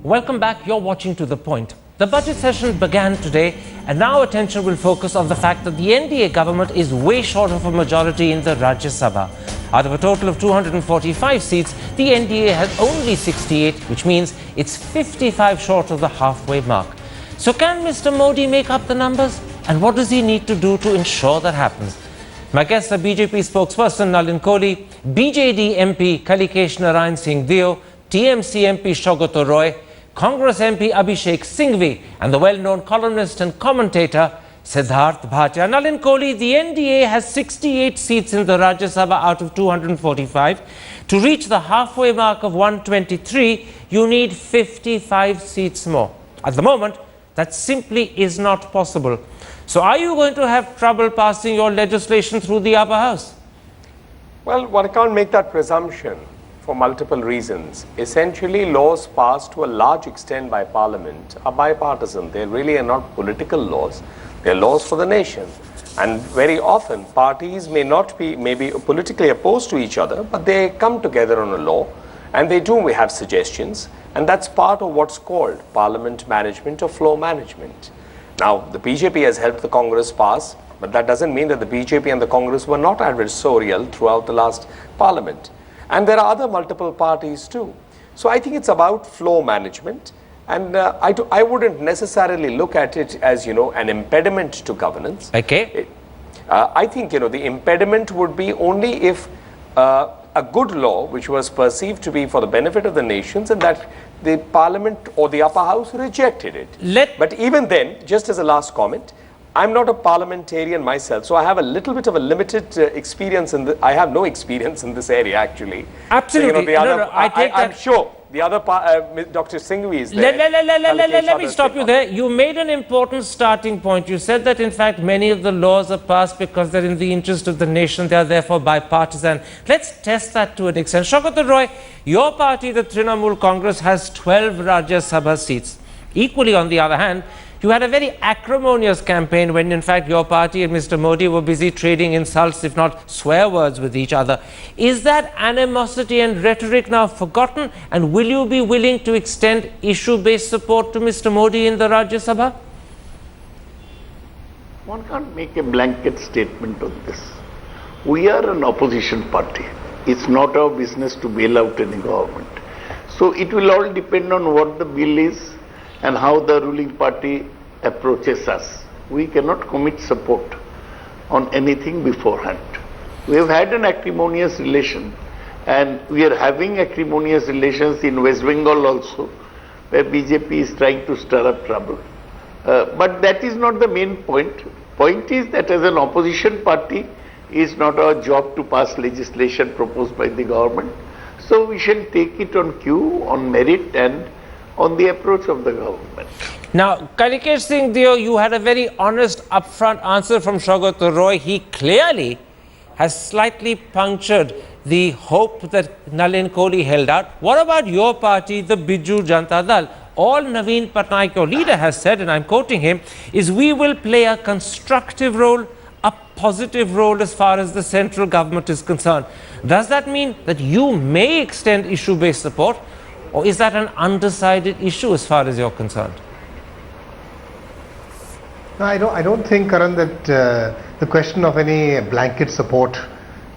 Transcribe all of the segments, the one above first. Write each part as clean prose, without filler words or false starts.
Welcome back. You're watching To The Point. The budget session began today, and now attention will focus on the fact that the NDA government is way short of a majority in the Rajya Sabha. Out of a total of 245 seats, the NDA has only 68, which means it's 55 short of the halfway mark. So can Mr. Modi make up the numbers? And what does he need to do to ensure that happens? My guests are BJP spokesperson Nalin Kohli, BJD MP Kalikesh Narayan Singh Deo, TMC MP Shogoto Roy, Congress MP Abhishek Singhvi, and the well-known columnist and commentator Siddharth Bhatia. Nalin Kohli, the NDA has 68 seats in the Rajya Sabha out of 245. To reach the halfway mark of 123, you need 55 seats more. At the moment, that simply is not possible. So are you going to have trouble passing your legislation through the upper house? Well, one can't make that presumption for multiple reasons. Essentially, laws passed to a large extent by Parliament are bipartisan. They really are not political laws. They're laws for the nation. And very often, parties may not be maybe politically opposed to each other, but they come together on a law, and they do have suggestions, and that's part of what's called parliament management or flow management. Now, the BJP has helped the Congress pass, but that doesn't mean that the BJP and the Congress were not adversarial throughout the last parliament. And there are other multiple parties too. So I think it's about flow management. And I wouldn't necessarily look at it as, an impediment to governance. Okay. I think, the impediment would be only if a good law, which was perceived to be for the benefit of the nations, and that the parliament or the upper house rejected it. But even then, just as a last comment, I'm not a parliamentarian myself, so I have a little bit of a limited experience I have no experience in this area, actually. Absolutely. So, I'm sure the other Dr. Singhvi is there. Let me stop you there. You made an important starting point. You said that, in fact, many of the laws are passed because they're in the interest of the nation. They are therefore bipartisan. Let's test that to an extent. Shogoto Roy, your party, the Trinamool Congress, has 12 Rajya Sabha seats. Equally, on the other hand, you had a very acrimonious campaign when, in fact, your party and Mr. Modi were busy trading insults, if not swear words, with each other. Is that animosity and rhetoric now forgotten? And will you be willing to extend issue-based support to Mr. Modi in the Rajya Sabha? One can't make a blanket statement on this. We are an opposition party. It's not our business to bail out any government. So it will all depend on what the bill is and how the ruling party approaches us. We cannot commit support on anything beforehand. We have had an acrimonious relation, and we are having acrimonious relations in West Bengal also, where BJP is trying to stir up trouble. But that is not the main point. Point is that as an opposition party, it's not our job to pass legislation proposed by the government. So we shall take it on cue, on merit, and on the approach of the government. Now, Kalikesh Singh Deo, you had a very honest, upfront answer from Shogoto Roy. He clearly has slightly punctured the hope that Nalin Kohli held out. What about your party, the Biju Janata Dal? All Naveen Patnaik, your leader, has said, and I'm quoting him, is we will play a constructive role, a positive role as far as the central government is concerned. Does that mean that you may extend issue-based support? Or is that an undecided issue as far as you're concerned? No, I don't think, Karan, that the question of any blanket support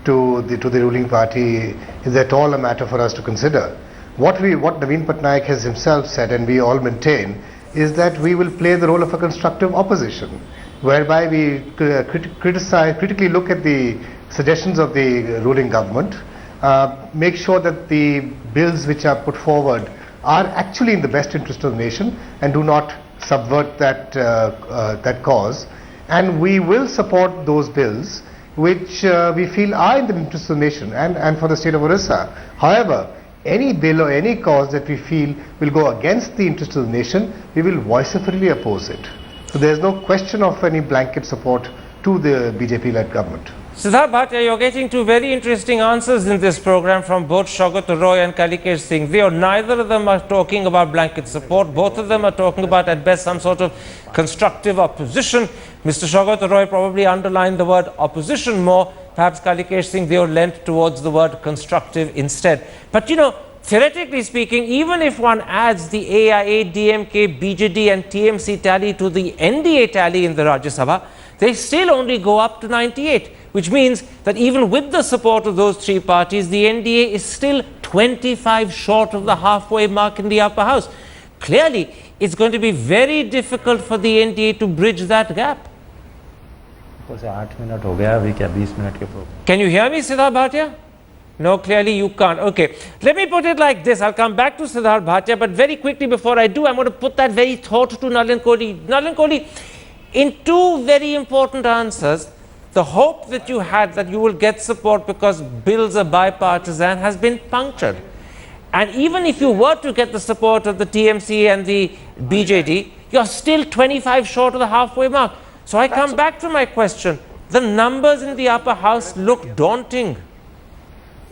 to the ruling party is at all a matter for us to consider. What Naveen Patnaik has himself said, and we all maintain, is that we will play the role of a constructive opposition, whereby we critically look at the suggestions of the ruling government, make sure that the bills which are put forward are actually in the best interest of the nation and do not subvert that cause. And we will support those bills which we feel are in the interest of the nation and for the state of Orissa. However, any bill or any cause that we feel will go against the interest of the nation, we will vociferously oppose it. So there is no question of any blanket support to the BJP-led government. Siddharth Bhatia, you're getting two very interesting answers in this program from both Shogoto Roy and Kalikesh Singh Deo. Neither of them are talking about blanket support. Both of them are talking about, at best, some sort of constructive opposition. Mr. Shogoto Roy probably underlined the word opposition more. Perhaps Kalikesh Singh Deo lent towards the word constructive instead. But theoretically speaking, even if one adds the AIA, DMK, BJD and TMC tally to the NDA tally in the Rajya Sabha, they still only go up to 98, which means that even with the support of those three parties, the NDA is still 25 short of the halfway mark in the upper house. Clearly, it's going to be very difficult for the NDA to bridge that gap. Can you hear me, Siddharth Bhatia? No, clearly you can't. Okay, let me put it like this. I'll come back to Siddharth Bhatia, but very quickly before I do, I'm going to put that very thought to Nalin Kohli. Nalin Kohli, in two very important answers, the hope that you had that you will get support because bills are bipartisan has been punctured. And even if you were to get the support of the TMC and the BJD, you're still 25 short of the halfway mark. So I come back to my question. The numbers in the upper house look daunting.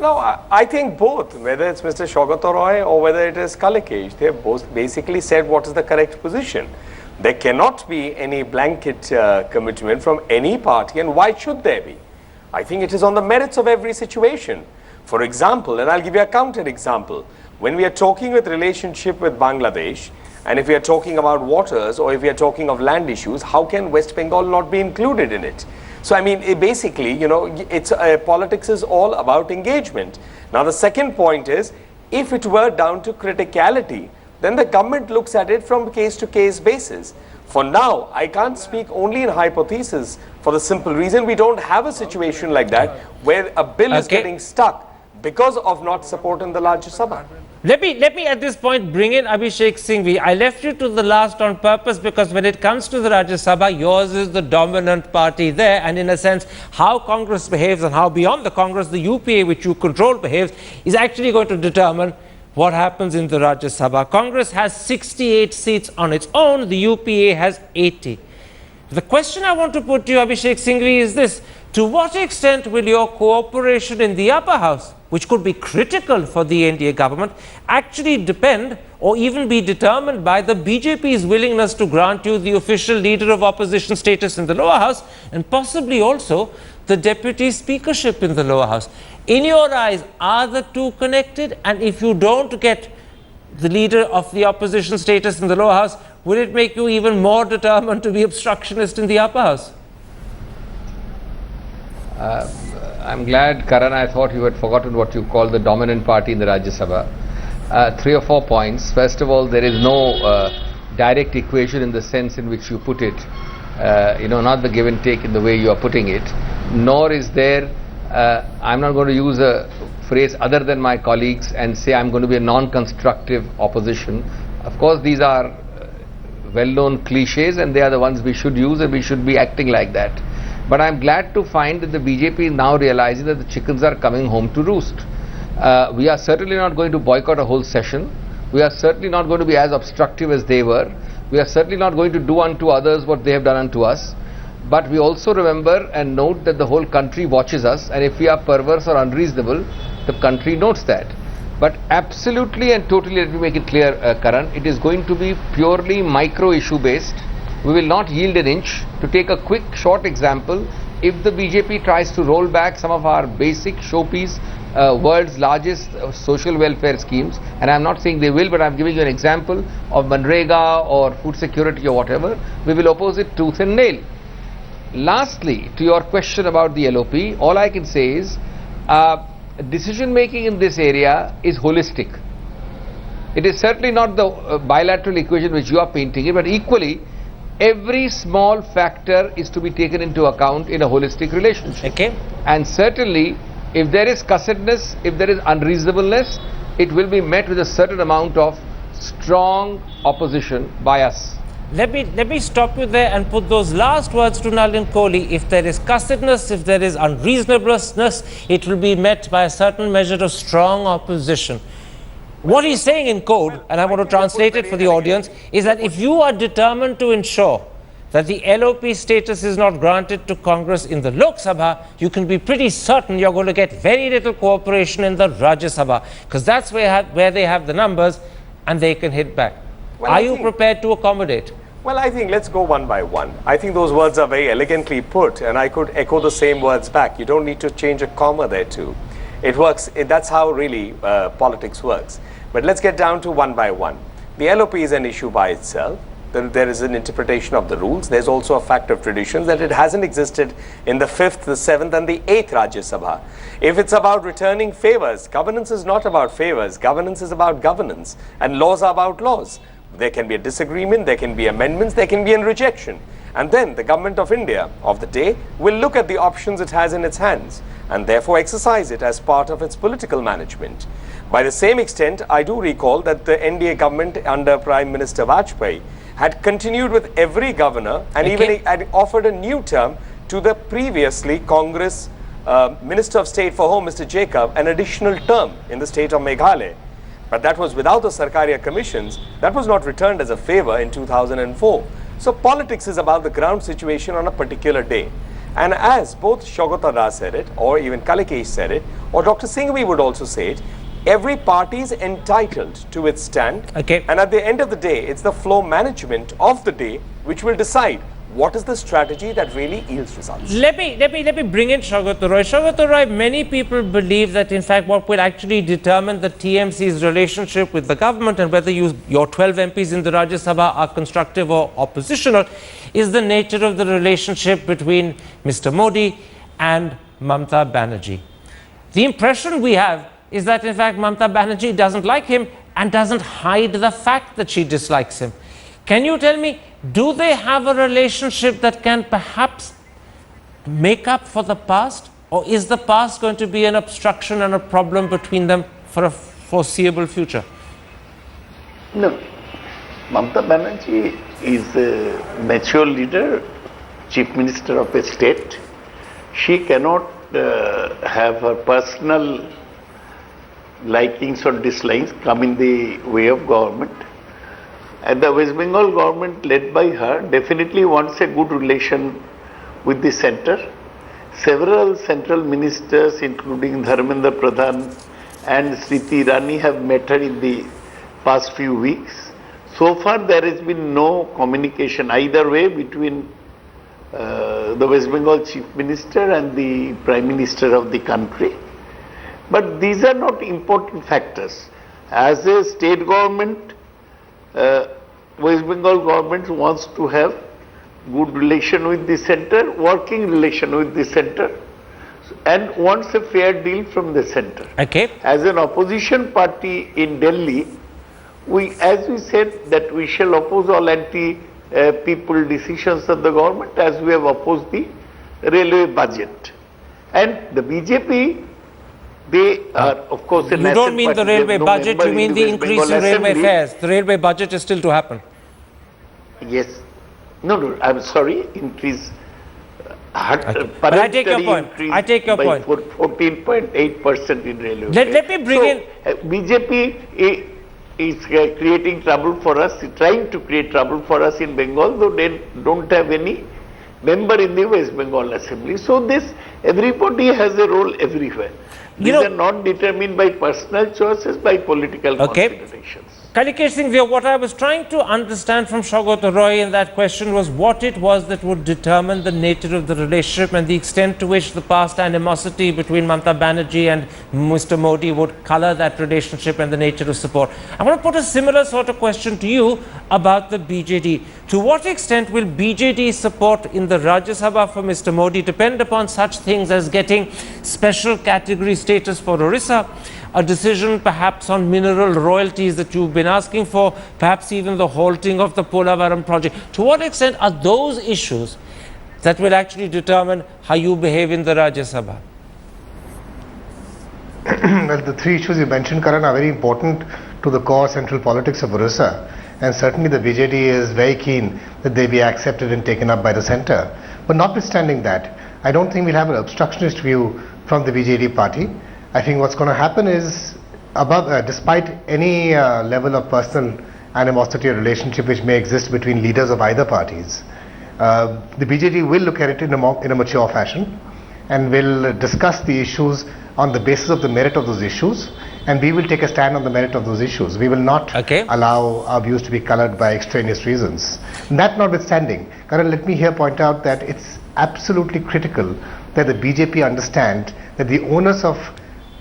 No, I think both, whether it's Mr. Saugata Roy or whether it is Kalikesh, they have both basically said what is the correct position. There cannot be any blanket commitment from any party, and why should there be? I think it is on the merits of every situation. For example, and I'll give you a counter example, when we are talking with relationship with Bangladesh, and if we are talking about waters or if we are talking of land issues, how can West Bengal not be included in it? So I mean, basically, you know, it's politics is all about engagement. Now the second point is, if it were down to criticality, then the government looks at it from case to case basis. For now, I can't speak only in hypothesis for the simple reason we don't have a situation like that where a bill is getting stuck because of not support in the Rajya Sabha. Let me at this point bring in Abhishek Singhvi. I left you to the last on purpose because when it comes to the Rajya Sabha, yours is the dominant party there, and in a sense, how Congress behaves and how beyond the Congress, the UPA which you control behaves is actually going to determine what happens in the Rajya Sabha. Congress has 68 seats on its own, the UPA has 80. The question I want to put to you, Abhishek Singhvi, is this. To what extent will your cooperation in the upper house, which could be critical for the NDA government, actually depend or even be determined by the BJP's willingness to grant you the official leader of opposition status in the lower house and possibly also the deputy speakership in the lower house? In your eyes, are the two connected? And if you don't get the leader of the opposition status in the lower house, will it make you even more determined to be obstructionist in the upper house? I'm glad, Karan, I thought you had forgotten what you call the dominant party in the Rajya Sabha. 3 or 4 points. First of all, there is no direct equation in the sense in which you put it, not the give and take in the way you are putting it, nor is there, I'm not going to use a phrase other than my colleagues and say I'm going to be a non-constructive opposition. Of course, these are well-known cliches and they are the ones we should use and we should be acting like that. But I'm glad to find that the BJP is now realizing that the chickens are coming home to roost. We are certainly not going to boycott a whole session. We are certainly not going to be as obstructive as they were. We are certainly not going to do unto others what they have done unto us. But we also remember and note that the whole country watches us, and if we are perverse or unreasonable, the country notes that. But absolutely and totally, let me make it clear, Karan, it is going to be purely micro issue based. We will not yield an inch. To take a quick short example, if the BJP tries to roll back some of our basic showpiece, world's largest social welfare schemes, and I'm not saying they will, but I'm giving you an example of Manrega or food security or whatever, we will oppose it tooth and nail. Lastly, to your question about the LOP, all I can say is decision making in this area is holistic. It is certainly not the bilateral equation which you are painting it, but equally every small factor is to be taken into account in a holistic relationship. Okay. And certainly, if there is cussedness, if there is unreasonableness, it will be met with a certain amount of strong opposition by us. Let me stop you there and put those last words to Nalin Kohli. If there is cussedness, if there is unreasonableness, it will be met by a certain measure of strong opposition. What he's saying in code, and I want to translate it for the audience, is that if you are determined to ensure that the LOP status is not granted to Congress in the Lok Sabha, you can be pretty certain you're going to get very little cooperation in the Rajya Sabha, because that's where they have the numbers and they can hit back. Well, are you prepared to accommodate? Well, I think let's go one by one. I think those words are very elegantly put, and I could echo the same words back. You don't need to change a comma there too. It works, that's how really politics works. But let's get down to one by one. The LOP is an issue by itself. Then there is an interpretation of the rules. There's also a fact of traditions that it hasn't existed in the 5th, the 7th and the 8th Rajya Sabha. If it's about returning favors, governance is not about favors. Governance is about governance, and laws are about laws. There can be a disagreement, there can be amendments, there can be a rejection. And then the government of India of the day will look at the options it has in its hands and therefore exercise it as part of its political management. By the same extent, I do recall that the NDA government under Prime Minister Vajpayee had continued with every governor and even had offered a new term to the previously Congress Minister of State for Home, Mr. Jacob, an additional term in the state of Meghalaya. But that was without the Sarkaria commissions. That was not returned as a favor in 2004. So politics is about the ground situation on a particular day. And as both Saugata Rai said it, or even Kalikesh said it, or Dr. Singhvi would also say it, every party is entitled to its stand. And at the end of the day, it's the flow management of the day which will decide what is the strategy that really yields results. Let me bring in Saugata Rai. Saugata Rai, many people believe that in fact what will actually determine the TMC's relationship with the government and whether your 12 MPs in the Rajya Sabha are constructive or oppositional is the nature of the relationship between Mr. Modi and Mamata Banerjee. The impression we have is that in fact Mamata Banerjee doesn't like him and doesn't hide the fact that she dislikes him. Can you tell me, do they have a relationship that can perhaps make up for the past, or is the past going to be an obstruction and a problem between them for a foreseeable future? No. Mamata Banerjee is a mature leader, chief minister of a state. She cannot have her personal likings or dislikes come in the way of government. And the West Bengal government led by her definitely wants a good relation with the center. Several central ministers including Dharmendra Pradhan and Smriti Irani have met her in the past few weeks. So far there has been no communication either way between the West Bengal chief minister and the prime minister of the country. But these are not important factors. As a state government, West Bengal government wants to have good relation with the center, working relation with the center, and wants a fair deal from the center. As an opposition party in Delhi, as we said that we shall oppose all anti-people decisions of the government as we have opposed the railway budget. And the BJP, they are of course an You don't mean the railway budget, you mean the increase in railway fares. The railway budget is still to happen. Yes. No, I'm sorry, increase. But I take your point. I take your point. 14.8% in railway. Let me bring in. BJP is creating trouble for us, trying to create trouble for us in Bengal, though they don't have any member in the West Bengal Assembly. So everybody has a role everywhere. These are not determined by personal choices, by political considerations. Kalikesh Singhvi, what I was trying to understand from Saugata Rai in that question was what it was that would determine the nature of the relationship and the extent to which the past animosity between Mamata Banerjee and Mr. Modi would color that relationship and the nature of support. I want to put a similar sort of question to you about the BJD. To what extent will BJD support in the Rajya Sabha for Mr. Modi depend upon such things as getting special category status for Orissa, a decision perhaps on mineral royalties that you've been asking for, perhaps even the halting of the Polavaram project? To what extent are those issues that will actually determine how you behave in the Rajya Sabha? Well, the three issues you mentioned, Karan, are very important to the core central politics of Orissa, and certainly the BJD is very keen that they be accepted and taken up by the centre. But notwithstanding that, I don't think we'll have an obstructionist view from the BJD party. I think what's going to happen is, despite any level of personal animosity or relationship which may exist between leaders of either parties, the BJD will look at it in a mature fashion and will discuss the issues on the basis of the merit of those issues, and we will take a stand on the merit of those issues. We will not allow our views to be colored by extraneous reasons. That notwithstanding, Karan, let me here point out that it's absolutely critical that the BJP understand that the onus of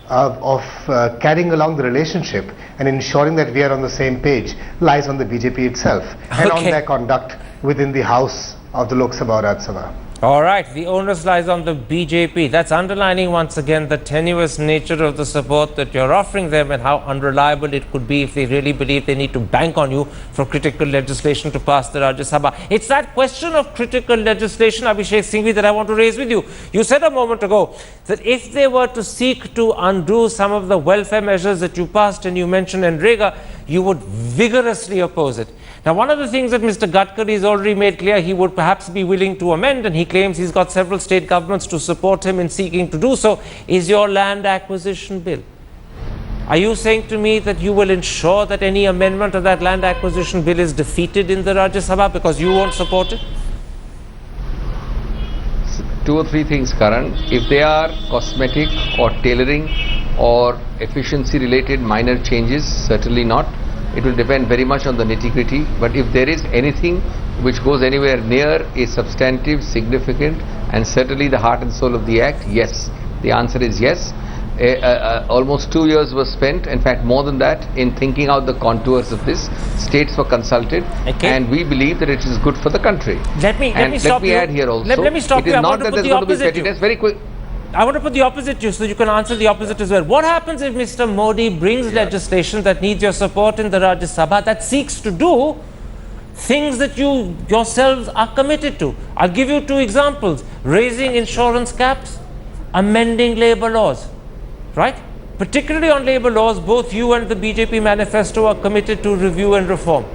carrying along the relationship and ensuring that we are on the same page lies on the BJP itself and on Okay. their conduct within the House of the Lok Sabha or Rajya Sabha. All right, the onus lies on the BJP. That's underlining once again the tenuous nature of the support that you're offering them and how unreliable it could be if they really believe they need to bank on you for critical legislation to pass the Rajya Sabha. It's that question of critical legislation, Abhishek Singhvi, that I want to raise with you. You said a moment ago that if they were to seek to undo some of the welfare measures that you passed, and you mentioned NREGA, you would vigorously oppose it. Now, one of the things that Mr. Gadkari has already made clear, he would perhaps be willing to amend, and he claims he's got several state governments to support him in seeking to do so, is your land acquisition bill. Are you saying to me that you will ensure that any amendment of that land acquisition bill is defeated in the Rajya Sabha because you won't support it? Two or three things, Karan. If they are cosmetic or tailoring or efficiency related minor changes, certainly not. It will depend very much on the nitty-gritty. But if there is anything which goes anywhere near a substantive, significant, and certainly the heart and soul of the act, yes. The answer is yes. Almost 2 years were spent, in fact more than that, in thinking out the contours of this. States were consulted, Okay. and we believe that it is good for the country. Let me stop you. Add here also. Let me stop it you. is I not want to that put there's the going to be opposite to you. pettiness. Very quick. I want to put the opposite to you so you can answer the opposite as well. What happens if Mr. Modi brings legislation that needs your support in the Rajya Sabha that seeks to do things that you yourselves are committed to? I'll give you two examples. Raising insurance caps, amending labour laws, right? Particularly on labour laws, both you and the BJP manifesto are committed to review and reform.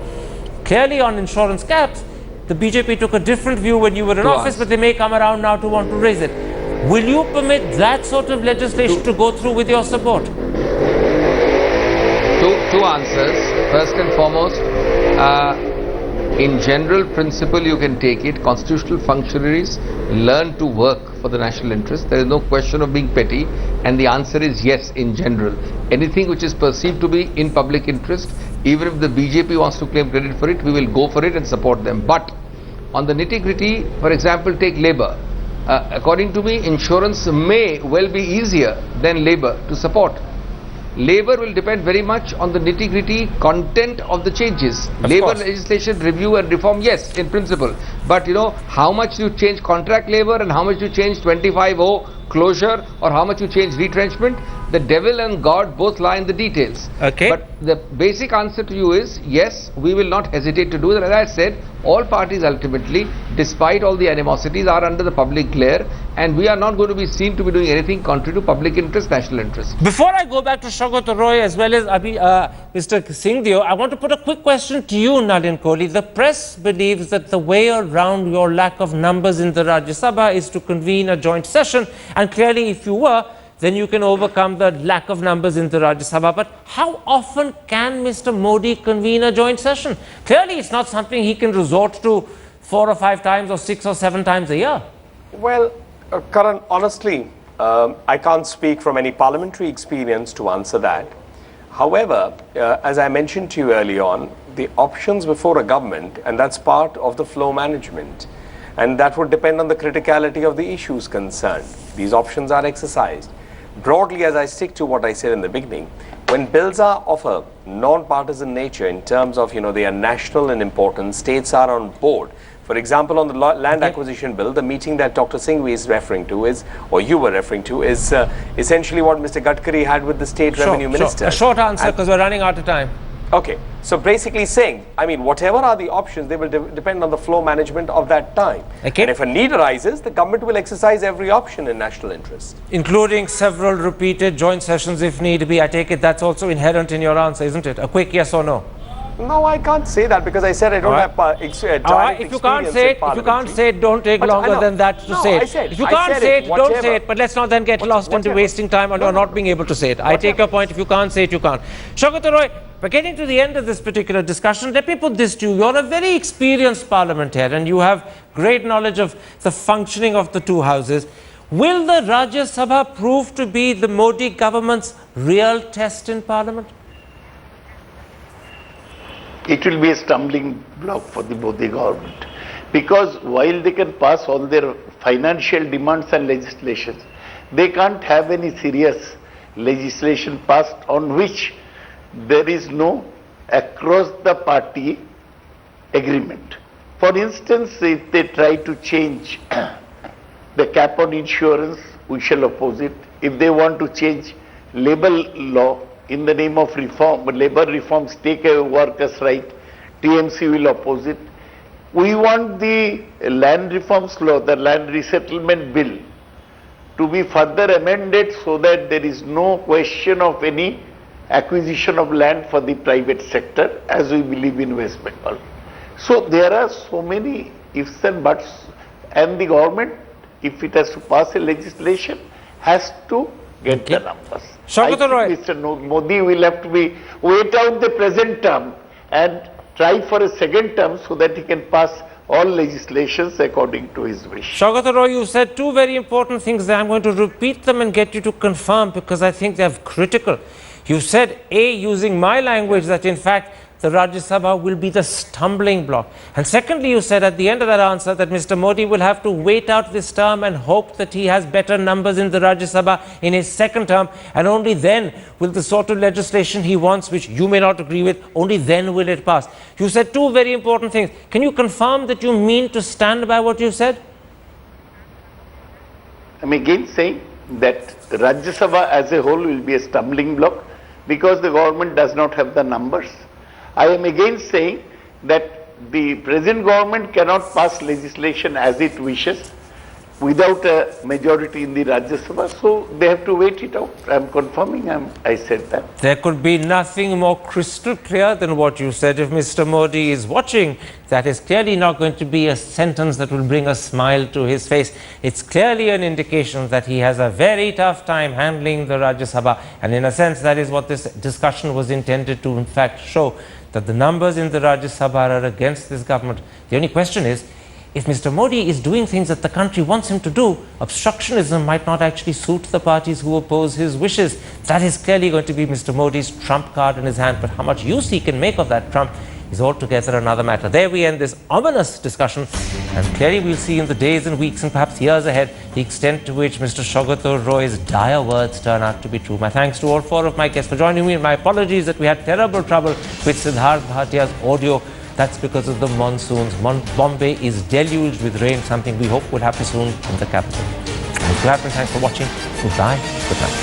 Clearly on insurance caps, the BJP took a different view when you were in office, but they may come around now to want to raise it. Will you permit that sort of legislation to go through with your support? Two answers. First and foremost, in general principle you can take it. Constitutional functionaries learn to work for the national interest. There is no question of being petty, and the answer is yes in general. Anything which is perceived to be in public interest, even if the BJP wants to claim credit for it, we will go for it and support them. But on the nitty-gritty, for example, take labour. According to me, insurance may well be easier than labour to support. Labour will depend very much on the nitty-gritty content of the changes. Labour legislation review and reform, yes, in principle. But you know, how much you change contract labour and how much you change 25-0 closure or how much you change retrenchment, the devil and God both lie in the details. Okay. But the basic answer to you is, yes, we will not hesitate to do that. As I said, all parties ultimately, despite all the animosities, are under the public glare, and we are not going to be seen to be doing anything contrary to public interest, national interest. Before I go back to Shaukat Roy as well as Mr. Singhvi, I want to put a quick question to you, Nalin Kohli. The press believes that the way around your lack of numbers in the Rajya Sabha is to convene a joint session, and clearly if you were, then you can overcome the lack of numbers in the Rajya Sabha. But how often can Mr. Modi convene a joint session? Clearly it's not something he can resort to 4 or 5 times or 6 or 7 times a year. Well, Karan, honestly, I can't speak from any parliamentary experience to answer that. However, as I mentioned to you early on, the options before a government, and that's part of the flow management, and that would depend on the criticality of the issues concerned. These options are exercised. Broadly, as I stick to what I said in the beginning, when bills are of a non-partisan nature in terms of, they are national in importance, states are on board. For example, on the land acquisition bill, the meeting that Dr. Singhvi is referring to is, or you were referring to, is essentially what Mr. Gadkari had with the state revenue minister. A short answer, because we're running out of time. Okay, so basically saying, whatever are the options, they will depend on the flow management of that time. Okay. And if a need arises, the government will exercise every option in national interest. Including several repeated joint sessions if need be. I take it that's also inherent in your answer, isn't it? A quick yes or no? No, I can't say that because I said I don't have direct If you can't say it, don't take longer than that to say it. If you can't say it, don't say it. But let's not then get lost into wasting time or not being able to say it. I take your point. If you can't say it, you can't. Shaukat Roy, we're getting to the end of this particular discussion. Let me put this to you. You're a very experienced parliamentarian and you have great knowledge of the functioning of the two houses. Will the Rajya Sabha prove to be the Modi government's real test in parliament? It will be a stumbling block for the Modi government, because while they can pass all their financial demands and legislations, they can't have any serious legislation passed on which there is no across the party agreement. For instance, if they try to change the cap on insurance, we shall oppose it. If they want to change labor law in the name of reform, labor reforms take away workers' right, TMC will oppose it. We want the land reforms law, the land resettlement bill, to be further amended so that there is no question of any acquisition of land for the private sector, as we believe in West Bengal. So there are so many ifs and buts, and the government, if it has to pass a legislation, has to get the numbers. Shaukat Roy. Mr. Modi will have to wait out the present term and try for a second term so that he can pass all legislations according to his wish. Shaukat Roy, you said two very important things there. I'm going to repeat them and get you to confirm because I think they're critical. You said, A, using my language, that in fact the Rajya Sabha will be the stumbling block. And secondly, you said at the end of that answer that Mr. Modi will have to wait out this term and hope that he has better numbers in the Rajya Sabha in his second term, and only then will the sort of legislation he wants, which you may not agree with, only then will it pass. You said two very important things. Can you confirm that you mean to stand by what you said? I'm again saying that the Rajya Sabha as a whole will be a stumbling block because the government does not have the numbers. I am again saying that the present government cannot pass legislation as it wishes without a majority in the Rajya Sabha, so they have to wait it out. I am confirming, I said that. There could be nothing more crystal clear than what you said. If Mr. Modi is watching, that is clearly not going to be a sentence that will bring a smile to his face. It's clearly an indication that he has a very tough time handling the Rajya Sabha, and in a sense that is what this discussion was intended to in fact show, that the numbers in the Rajya Sabha are against this government. The only question is, if Mr. Modi is doing things that the country wants him to do, obstructionism might not actually suit the parties who oppose his wishes. That is clearly going to be Mr. Modi's trump card in his hand, but how much use he can make of that trump is altogether another matter. There we end this ominous discussion, and clearly we'll see in the days and weeks and perhaps years ahead the extent to which Mr. Shaukat Roy's dire words turn out to be true. My thanks to all four of my guests for joining me, and my apologies that we had terrible trouble with Siddharth Bhatia's audio. That's because of the monsoons. Bombay is deluged with rain, something we hope will happen soon in the capital. Thanks for watching. Goodbye. Good night.